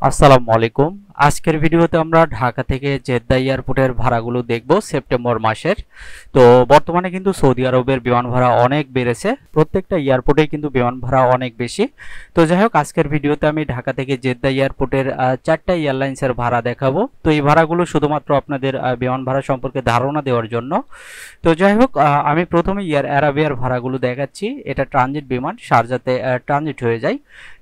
আসসালামু আলাইকুম। আজকের ভিডিওতে আমরা ঢাকা থেকে জেদ্দা এয়ারপোর্টের ভাড়াগুলো দেখব সেপ্টেম্বর মাসের। তো বর্তমানে কিন্তু সৌদি আরবের বিমান ভাড়া অনেক বেড়েছে, প্রত্যেকটা এয়ারপোর্টেই কিন্তু বিমান ভাড়া অনেক বেশি। তো যাই হোক, আজকের ভিডিওতে আমি ঢাকা থেকে জেদ্দা এয়ারপোর্টের 4টা এয়ারলাইন্সের ভাড়া দেখাবো। তো এই ভাড়াগুলো শুধুমাত্র আপনাদের বিমান ভাড়া সম্পর্কে ধারণা দেওয়ার জন্য। তো যাই হোক, আমি প্রথমে এয়ার অ্যারাবিয়ার ভাড়াগুলো দেখাচ্ছি। এটা ট্রানজিট বিমান, শারজাতে ট্রানজিট হয়ে যায়।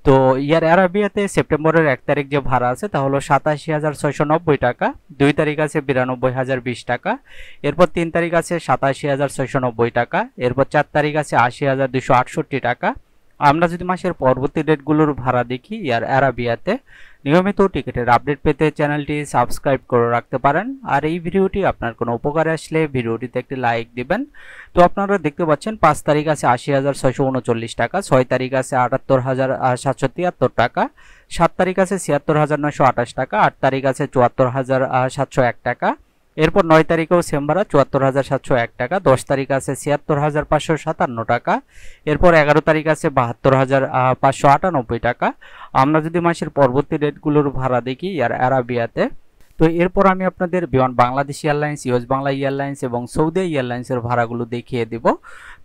তো এয়ার অ্যারাবিয়াতে সেপ্টেম্বরের 1 তারিখ যে ভাড়া আছে তা হলো 87,690 টাকা, 2 তারিখ আছে 92,020 টাকা, এরপর 3 তারিখ আছে 87,690 টাকা, এরপর 4 তারিখ আছে 80,268 টাকা। আমরা যদি মাসের পরবর্তী ডেটগুলোর ভাড়া দেখি এয়ার অ্যারাবিয়াতে, নিয়মিত টিকিটের আপডেট পেতে চ্যানেলটি সাবস্ক্রাইব করে রাখতে পারেন। আর এই ভিডিওটি আপনার কোনো উপকারে আসলে ভিডিওটিতে একটি লাইক দিবেন। তো আপনারা দেখতে পাচ্ছেন 5 তারিখ আছে 80,639 টাকা, 6 তারিখ আছে 78,773 টাকা, 7 তারিখ আছে 76,928 টাকা, 8 তারিখ আছে 74,701 টাকা, এরপর 9 তারিখেও সেম ভাড়া 74,701 টাকা, 10 তারিখ আছে 76,557 টাকা, এরপর 11 তারিখ আছে 72,598 টাকা। আমরা যদি মাসের পরবর্তী ডেটগুলোর ভাড়া দেখি এয়ার অ্যারাবিয়াতে, তো এরপর আমি আপনাদের বিমান Bangladesh airlines, US Bangla airlines এবং সৌদি এয়ারলাইন্সের ভাড়াগুলো দেখিয়ে দেব।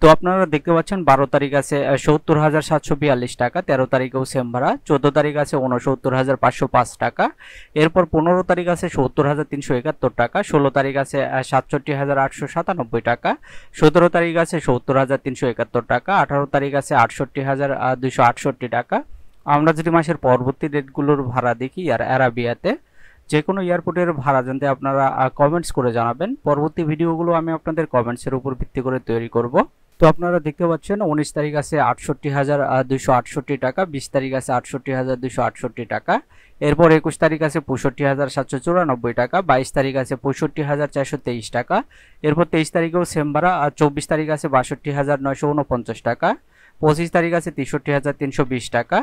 তো আপনারা দেখতে পাচ্ছেন 12 তারিখ আছে 70,742 টাকা, 13 তারিখেও সেম ভাড়া, 14 তারিখ আছে 69,505 টাকা, এরপর 15 তারিখ আছে 70,371 টাকা, 16 তারিখ আছে 67,897 টাকা, 17 তারিখ আছে 70,371 টাকা, 18 তারিখ আছে 68,268 টাকা। আমরা যদি মাসের পরবর্তী ডেটগুলোর ভাড়া দেখি এয়ার অ্যারাবিয়াতে, যে কোনো এয়ারপোর্টের ভাড়া জানতে আপনারা কমেন্টস করে জানাবেন। পরবর্তী ভিডিওগুলো আমি আপনাদের কমেন্টসের উপর ভিত্তি করে তৈরি করব। তো আপনারা দেখতে পাচ্ছেন 19 তারিখ আছে 68,268 টাকা, 20 তারিখ আছে 68,268 টাকা, এরপর 21 তারিখ আছে 65,794 টাকা, 22 তারিখ আছে 65,423 টাকা, এরপর 23 তারিখেও সেম ভাড়া, আর 24 তারিখ আছে 62,949 টাকা, 25 তারিখ আছে 63,320 টাকা।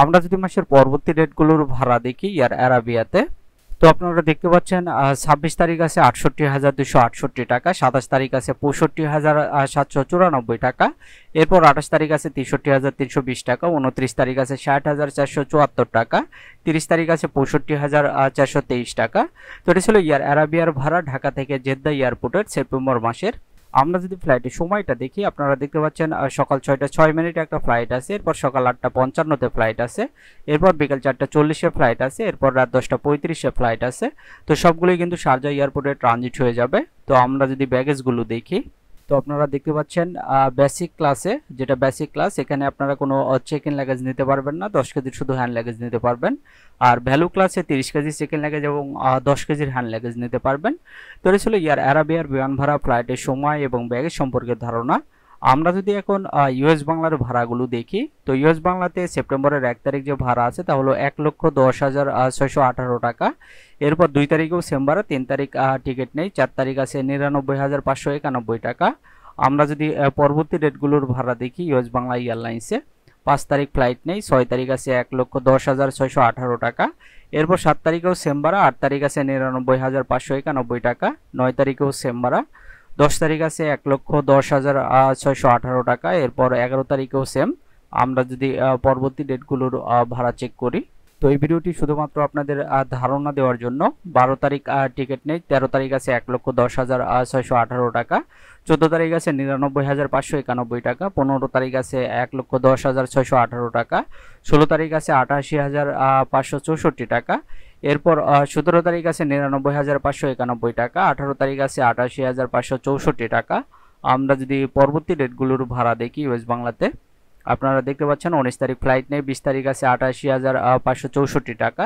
আমরা যদি মাসের পরবর্তী ডেটগুলোর ভাড়া দেখি এয়ার অ্যারাবিয়াতে, তো আপনারা দেখতে পাচ্ছেন 26 তারিখ আছে 68,268 টাকা, 27 তারিখ আছে 65,794 টাকা, এরপর 28 তারিখ আছে 63,320 টাকা, 29 তারিখ আছে 60,474 টাকা, 30 তারিখ আছে 65,423 টাকা। তো এটা ছিল এয়ার অ্যারাবিয়ার ভাড়া ঢাকা থেকে জেদ্দা এয়ারপোর্টের সেপ্টেম্বর মাসের। আমরা যদি ফ্লাইটের সময়টা দেখি, আপনারা দেখতে পাচ্ছেন সকাল 6টা 6 মিনিটে একটা ফ্লাইট আছে, এরপর সকাল 8টা 55-তে ফ্লাইট আছে, এরপর বিকাল 4টা 40-এ ফ্লাইট আছে, এরপর রাত 10টা 35-এ ফ্লাইট আছে। তো সবগুলোই কিন্তু শারজা এয়ারপোর্টে ট্রানজিট হয়ে যাবে। তো আমরা যদি ব্যাগেজগুলো দেখি, তো আপনারা দেখতে পাচ্ছেন বেসিক ক্লাসে, যেটা বেসিক ক্লাস, এখানে আপনারা কোনো চেক ইন লাগেজ নিতে পারবেন না, 10 কেজির শুধু হ্যান্ড লাগেজ নিতে পারবেন। আর ভ্যালু ক্লাসে 30 কেজি চেক ইন লাগেজ এবং 10 কেজির হ্যান্ড লাগেজ নিতে পারবেন। তো এটা ছিল এয়ার অ্যারাবিয়ার বিমান ভাড়া, ফ্লাইটের সময় এবং ব্যাগেজ সম্পর্কে ধারণা। আমরা যদি এখন ইউএস বাংলার ভাড়াগুলো দেখি, তো ইউএস বাংলাতে সেপ্টেম্বরের 1 তারিখ যে ভাড়া আছে তা হলো 1,10,618 টাকা, এরপর 2 তারিখেও সেম ভাড়া, 3 তারিখ টিকিট নেই, 4 তারিখ আছে 99,591 টাকা। আমরা যদি পরবর্তী ডেটগুলোর ভাড়া দেখি ইউএস বাংলা এয়ারলাইন্সে, 5 তারিখ ফ্লাইট নেই, 6 তারিখ আছে 1,10,618 টাকা, এরপর 7 তারিখেও সেম ভাড়া, 8 তারিখ আছে 99,591 টাকা, 9 তারিখেও সেম ভাড়া, 10 তারিখ আছে 1,10,618 টাকা, এরপর 11 তারিখেও সেম। আমরা যদি পরবর্তী ডেটগুলোর ভাড়া চেক করি, তো এই ভিডিওটি শুধুমাত্র আপনাদের ধারণা দেওয়ার জন্য। 12 তারিখ টিকিট নেই, 13 তারিখ আছে 1,10,618 টাকা, 14 তারিখ আছে 99,591 টাকা, 15 তারিখ আছে 1,10,618 টাকা, 16 তারিখ আছে 88,564 টাকা, এরপর 17 তারিখ আছে 99,591 টাকা, 18 তারিখ আছে 88,564 টাকা। আমরা যদি পরবর্তী ডেটগুলোর ভাড়া দেখি ইউএস বাংলাতে, আপনারা দেখতে পাচ্ছেন 19 তারিখ ফ্লাইট নেই, 20 তারিখ আছে 88,564 টাকা,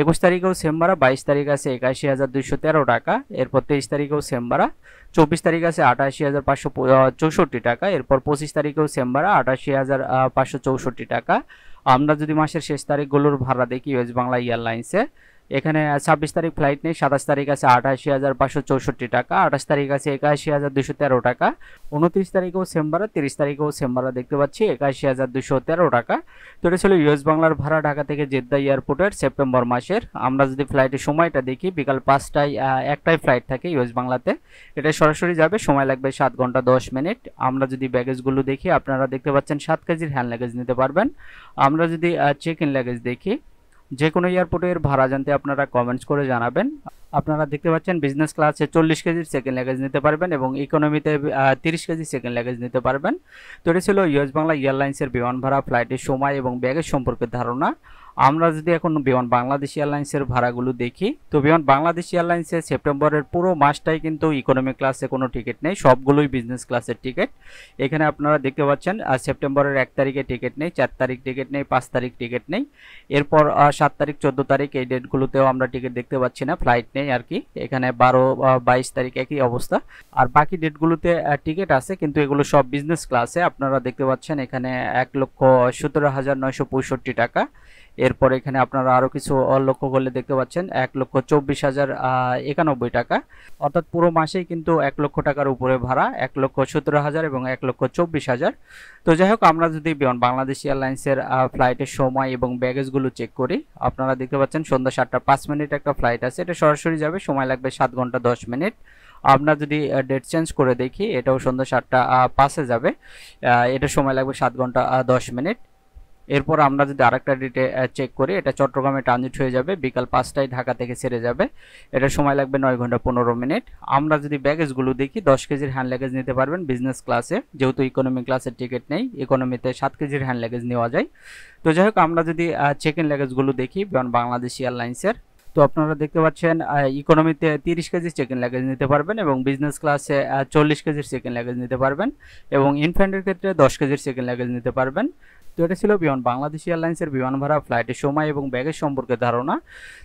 21 তারিখেও সেম ভাড়া, 22 তারিখ আছে 81,213 টাকা, এরপর 23 তারিখেও সেম ভাড়া, 24 তারিখ আছে 88,564 টাকা, এরপর 25 তারিখেও সেম ভাড়া, 88,564 টাকা। আমরা যদি মাসের শেষ তারিখগুলোর ভাড়া দেখি ইউএস বাংলা এয়ারলাইন্সে, এখানে 26 তারিখ ফ্লাইট নেই, 27 তারিখ আছে 88,564 টাকা, 28 তারিখ আছে 81,213 টাকা, 29 তারিখেও সেম ভাড়া, 30 তারিখেও সেম ভাড়া দেখতে পাচ্ছি 81,213 টাকা। তো এটা ছিল ইউএস বাংলার ভাড়া ঢাকা থেকে জেদ্দা এয়ারপোর্টের সেপ্টেম্বর মাসের। আমরা যদি ফ্লাইটের সময়টা দেখি, বিকাল 5টায় একটাই ফ্লাইট থাকে ইউএস বাংলাতে, এটা সরাসরি যাবে, সময় লাগবে 7 ঘন্টা 10 মিনিট। আমরা যদি ব্যাগেজগুলো দেখি, আপনারা দেখতে পাচ্ছেন 7 কেজির হ্যান্ড লাগেজ নিতে পারবেন। আমরা যদি চেক ইন লাগেজ দেখি, যে কোনো এয়ারপোর্টের ভাড়া জানতে আপনারা কমেন্টস করে জানাবেন। আপনারা দেখতে পাচ্ছেন বিজনেস ক্লাসে 40 কেজির সেকেন্ড লাগেজ নিতে পারবেন এবং ইকোনমিতে 30 কেজি সেকেন্ড লাগেজ নিতে পারবেন। তো এটা ছিল ইউএস বাংলা এয়ারলাইন্সের বিমান ভাড়া, ফ্লাইটের সময় এবং ব্যাগেজ সম্পর্কে ধারণা। আমরা যদি এখন বিমান বাংলাদেশ এয়ারলাইন্সের ভাড়াগুলো দেখি, তো বিমান বাংলাদেশ এয়ারলাইন্সের সেপ্টেম্বরের পুরো মাসটাই কিন্তু ইকোনমি ক্লাসে কোনো টিকিট নেই, সবগুলোই বিজনেস ক্লাসের টিকিট। এখানে আপনারা দেখতে পাচ্ছেন সেপ্টেম্বরের 1 তারিখে টিকিট নেই, 4 তারিখ টিকিট নেই, 5 তারিখ টিকিট নেই। এরপর 7 তারিখ, 14 তারিখ এই ডেটগুলোতেও আমরা টিকিট দেখতে পাচ্ছি না, ফ্লাইট নেই আর কি। এখানে 12, 22 তারিখ একই অবস্থা। আর বাকি ডেটগুলোতে টিকিট আছে, কিন্তু এগুলো সব বিজনেস ক্লাসে। আপনারা দেখতে পাচ্ছেন এখানে 1,17,965 টাকা। এরপর এখানে আপনারা আরো কিছু লক্ষ্য করলে দেখতে পাচ্ছেন 1,24,091 টাকা। অর্থাৎ পুরো মাসেই কিন্তু 1 লক্ষ টাকার উপরে ভাড়া, 1,17,000 এবং 1,24,000। তো যাই হোক, আমরা যদি বিমান বাংলাদেশ এয়ারলাইন্সের ফ্লাইটের সময় এবং ব্যাগেজগুলো চেক করি, আপনারা দেখতে পাচ্ছেন সন্ধ্যা 7টা 5 মিনিট একটা ফ্লাইট আছে, এটা সরাসরি যাবে, সময় লাগবে 7 ঘন্টা 10 মিনিট। আমরা যদি ডেট চেঞ্জ করে দেখি, এটাও সন্ধ্যা 7টা 5-এ যাবে, এটা সময় লাগবে 7 ঘন্টা 10 মিনিট। এরপর আমরা যদি আরেকটা ডেটে চেক করি, এটা চট্টগ্রামে ট্রানজিট হয়ে যাবে, বিকাল 5টায় ঢাকা থেকে ছেড়ে যাবে, এটা সময় লাগবে 9 ঘন্টা 15 মিনিট। আমরা যদি ব্যাগেজগুলো দেখি, 10 কেজির হ্যান্ড লাগেজ নিতে পারবেন বিজনেস ক্লাসে, যেহেতু ইকোনমি ক্লাসের টিকিট নেই, ইকোনমিতে 7 কেজির হ্যান্ড লাগেজ নেওয়া যায়। তো যাই হোক, আমরা যদি চেক ইন লাগেজগুলো দেখি বিমান বাংলাদেশ এয়ারলাইন্সের, তো আপনারা দেখতে পাচ্ছেন ইকোনমিতে 30 কেজি চেক ইন লাগেজ নিতে পারবেন এবং বিজনেস ক্লাসে 40 কেজির চেক ইন লাগেজ নিতে পারবেন এবং ইনফ্যান্টের ক্ষেত্রে 10 কেজির চেক ইন লাগেজ নিতে পারবেন। তো এটা ছিল বিমান বাংলাদেশ এয়ারলাইন্সের বিমান ভাড়া, ফ্লাইটের সময় এবং ব্যাগেজ সম্পর্কে ধারণা।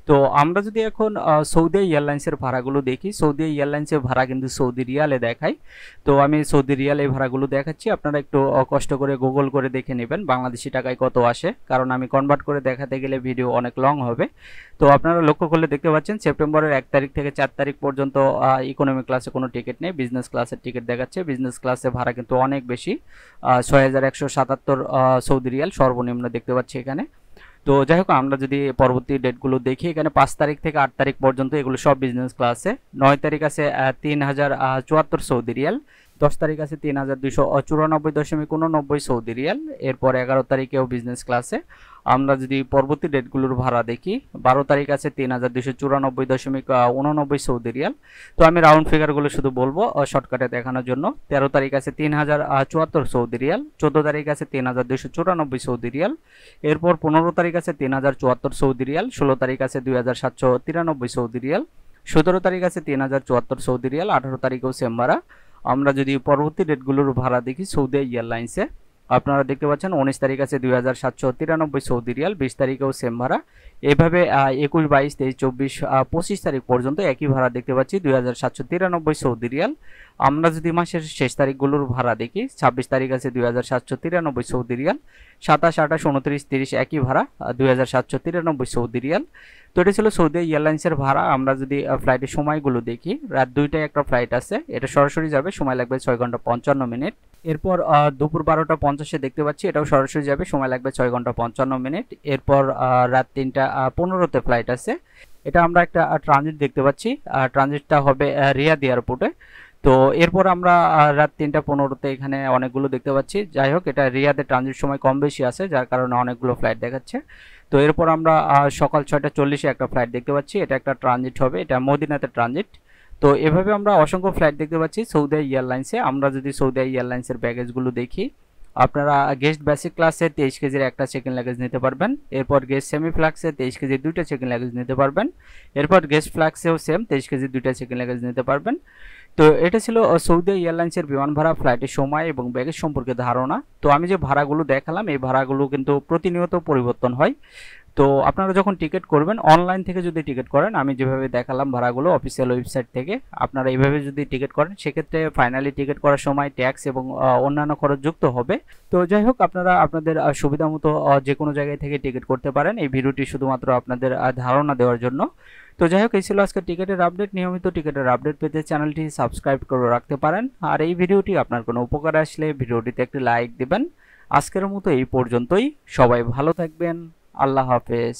তো আমরা যদি এখন সৌদি এয়ারলাইন্সের ভাড়াগুলো দেখি, সৌদি এয়ারলাইন্সের ভাড়া কিন্তু সৌদি রিয়ালে দেখায়। তো আমি সৌদি রিয়ালে ভাড়াগুলো দেখাচ্ছি, আপনারা একটু কষ্ট করে গুগল করে দেখে নেবেন বাংলাদেশি টাকায় কত আসে, কারণ আমি কনভার্ট করে দেখাতে গেলে ভিডিও অনেক লং হবে। তো আপনারা লক্ষ্য করলে দেখতে পাচ্ছেন সেপ্টেম্বরের 1 তারিখ থেকে 4 তারিখ পর্যন্ত ইকোনমি ক্লাসে কোনো টিকিট নেই, বিজনেস ক্লাসের টিকিট দেখাচ্ছে। বিজনেস ক্লাসে ভাড়া কিন্তু অনেক বেশি, 6,177 সৌদি রিয়াল সর্বনিম্ন দেখতে পাচ্ছি এখানে। তো যাই হোক, আমরা যদি পরবর্তী ডেটগুলো দেখি, এখানে 5 তারিখ থেকে 8 তারিখ পর্যন্ত এগুলো সব বিজনেস ক্লাসে। 9 তারিখ আছে 3,074 সৌদি রিয়াল, 10 তারিখ আছে 3,294.89 সৌদি রিয়াল। এরপর 11 তারিখেও বিজনেস ক্লাসে। আমরা যদি পরবর্তী ডেটগুলোর ভাড়া দেখি, 12 তারিখ আছে 3,294.89 সৌদি রিয়াল। তো আমি রাউন্ড ফিগারগুলো শুধু বলবো শর্টকাটে দেখানোর জন্য। 13 তারিখ আছে 3,074 সৌদি রিয়াল, 14 তারিখ আছে 3,294 সৌদি রিয়াল। এরপর 15 তারিখ আছে 3,074 সৌদি রিয়াল, 16 তারিখ আছে 2,793 সৌদি রিয়াল, 17 তারিখ আছে 3,074 সৌদি রিয়াল, 18 তারিখেও সেম ভাড়া। আমরা যদি পরবর্তী ডেটগুলোর ভাড়া দেখি সৌদি এয়ারলাইন্সে, আপনারা দেখতে পাচ্ছেন 19 তারিখ আছে 2,793 সৌদি রিয়াল, 20 তারিখেও সেম ভাড়া। এভাবে 21, 22, 23, 24, 25 তারিখ পর্যন্ত একই ভাড়া দেখতে পাচ্ছি 2,793 সৌদি রিয়াল। আমরা যদি মাসের শেষ তারিখগুলোর ভাড়া দেখি, 26 তারিখ আছে 2,793 সৌদি রিয়াল, 27, 28, 29, 30 একই ভাড়া 2,793 সৌদি রিয়াল। তো এটা ছিল সৌদি এয়ারলাইন্সের ভাড়া। আমরা যদি ফ্লাইটের সময়গুলো দেখি, রাত 2টায় একটা ফ্লাইট আছে, এটা সরাসরি যাবে, সময় লাগবে 6 ঘন্টা 55 মিনিট। এরপর দুপুর 12টা 50-এ দেখতে পাচ্ছি, এটাও সরাসরি যাবে, সময় লাগবে 6 ঘন্টা 55 মিনিট। এরপর রাত 3টা 15-তে ফ্লাইট আছে, এটা আমরা একটা ট্রানজিট দেখতে পাচ্ছি, ট্রানজিটটা হবে রিয়াদ এয়ারপোর্টে। তো এরপর আমরা রাত 3টা 15-তে এখানে অনেকগুলো দেখতে পাচ্ছি। যাই হোক, এটা রিয়াদের ট্রানজিট সময় কম বেশি আছে, যার কারণে অনেকগুলো ফ্লাইট দেখাচ্ছে। তো এরপর আমরা সকাল 6টা 40-এ একটা ফ্লাইট দেখতে পাচ্ছি, এটা একটা ট্রানজিট হবে, এটা মদিনাতে ট্রানজিট। তো এভাবে আমরা অসংখ্য ফ্লাইট দেখতে পাচ্ছি সৌদি এয়ারলাইন্সে। আমরা যদি সৌদি এয়ারলাইন্সের ব্যাগেজগুলো দেখি, আপনারা গেস্ট বেসিক ক্লাসে 23 কেজির একটা চেক ইন লাগেজ নিতে পারবেন। এরপর গেস্ট সেমি ফ্লাক্সে 23 কেজির 2টা চেক ইন লাগেজ নিতে পারবেন। এরপর গেস্ট ফ্লাক্সেও সেম 23 কেজির 2টা চেক ইন লাগেজ নিতে পারবেন। তো এটা ছিল সৌদি এয়ারলাইন্সের বিমান ভাড়া, ফ্লাইটের সময় এবং ব্যাগেজ সম্পর্কে ধারণা। তো আমি যে ভাড়াগুলো দেখালাম, এই ভাড়াগুলো কিন্তু প্রতিনিয়ত পরিবর্তন হয়। তো আপনারা যখন টিকিট করবেন, অনলাইন থেকে যদি টিকিট করেন, আমি যেভাবে দেখালাম ভাড়াগুলো অফিসিয়াল ওয়েবসাইট থেকে, আপনারা এইভাবে যদি টিকিট করেন, সেক্ষেত্রে ফাইনালি টিকিট করার সময় ট্যাক্স এবং অন্যান্য খরচ যুক্ত হবে। তো যাই হোক, আপনারা আপনাদের সুবিধা মতো যে কোনো জায়গায় থেকে টিকিট করতে পারেন। এই ভিডিওটি শুধুমাত্র আপনাদের ধারণা দেওয়ার জন্য। তো যাই হোক, এই ছিল আজকে টিকিটের আপডেট। নিয়মিত টিকিটের আপডেট পেতে চ্যানেলটি সাবস্ক্রাইব করে রাখতে পারেন। আর এই ভিডিওটি আপনার কোনো উপকার আসলে ভিডিওটিতে একটি লাইক দিবেন। আজকের মতো এই পর্যন্তই। সবাই ভালো থাকবেন। আল্লাহ হাফেজ।